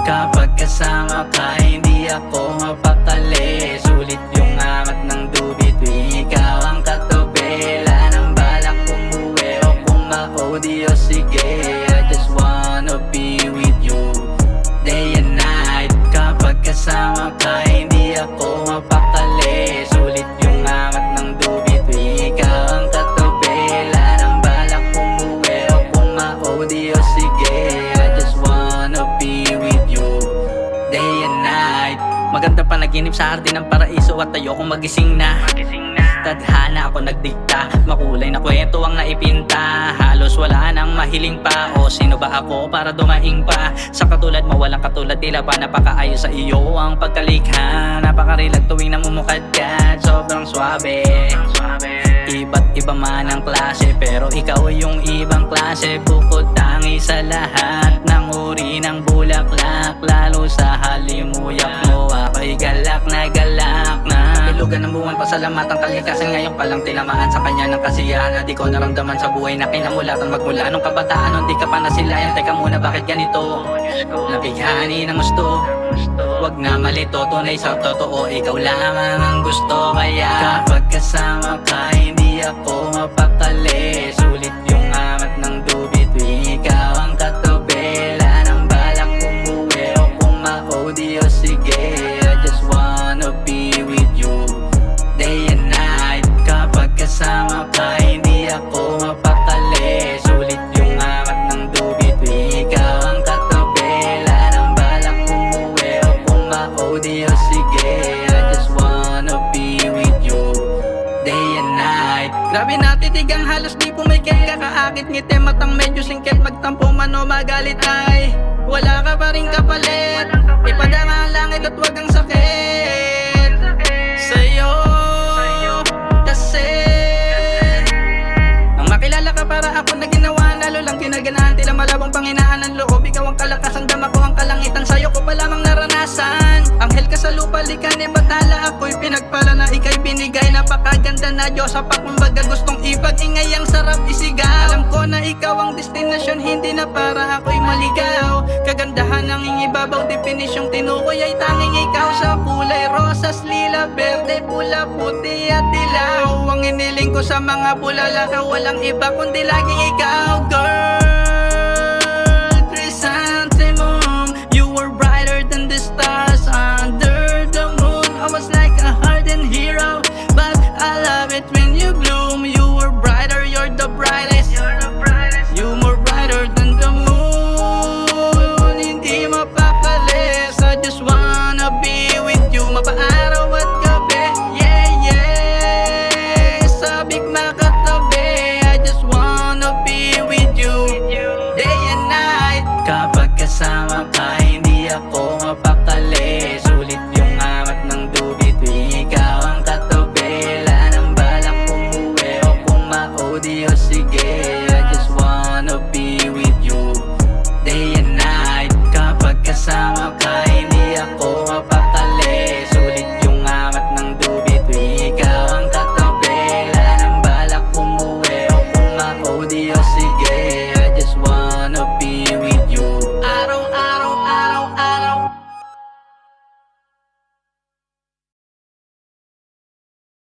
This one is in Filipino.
Kapag kasama ka, hindi ako mapakali. Sulit yung amat ng dubi tuwing ikaw ang katabi. Wala nang balak umuwi o kumao-di o sige. I just wanna be with you day and night. Kapag kasama ka, hindi ako mapakali. Sulit yung amat ng dubi tuwing ikaw ang katabi. Wala nang balak umuwi o kumao-di o sige. I just wanna be with you day and night. Maganda panaginip sa hardin ng paraiso at ayokong magising na. Tadhana ako nagdikta, makulay na kwento ang naipinta. Halos wala nang mahiling pa, o sino ba ako para dumaing pa? Sa katulad mo walang katulad, tila pa napakaayos sa iyo ang pagkalikha. Napakarilag tuwing namumukad ka, sobrang swabe. Iba't iba man ang klase, pero ikaw ay yung ibang klase. Bukod tangi sa lahat ng uri ng bulaklak, lalo sa halimuyak mo ako'y galak na galak na. Ilugan ng buwan, pasalamat ang kalikasan. Ngayon palang tinamaan sa kanya ng kasiyahan na di ko naramdaman sa buhay na kinamulatan magmula nung kabataan. Nung di ka pa nasilayan, teka muna bakit ganito? Nabighani ng gusto, wag na malito, tunay sa totoo, ikaw lamang ang gusto. Kaya kapag kasama ka, hindi ako mapakali. Sulit yung amat ng dubi tuwing ikaw ang katabi. Wala nang balak umuwi o kumao-di o sige. I just wanna be with you day and night. Kapag kasama ka, hindi ako mapakali. Sulit yung amat ng dubi tuwing ikaw ang katabi. Wala nang balak umuwi o kumao-di o sige. I just wanna be with you day and night. Grabe natitig ang halos di pumikit. Kakaakit ngiti matang medyo singkit. Magtampo man o magalit ay wala ka pa rin kapalit. Ipadama ang langit at wag ang sakit sa'yo. Kasi nang makilala ka para ako na ginawa, lalo lang kinaganahan. Tila malabang panghinaan ng loob. Ikaw ang kalakasan, dama ko ang kalangitan. Sa'yo ko pa lamang naranasan. Anghel ka sa lupa, likan e batala. Ako'y pinagpala na ika'y binigay. Napakaganda na Diyos, sa kumbaga gustong ipag-ingay. Ang sarap isigaw. Alam ko na ikaw ang destinasyon, hindi na para ako'y maligaw. Kagandahan ng ingibabaw, definisyong tinukoy ay tanging ikaw. Sa kulay rosas, lila, berde, pula, puti at dilaw. Ang iniling ko sa mga bulalakaw, walang iba kundi laging ikaw, girl. Chrysanthemum, you were brighter than the stars under the moon. I was like a hardened hero, but I love it when you bloom. You were brighter, you're the brightest. You more brighter than the moon. Hindi mapakalis, I just wanna be with you. Mapaaraw at gabi, yeah, yeah. Sabik makatabi, I just wanna be with you day and night. Kapag kasama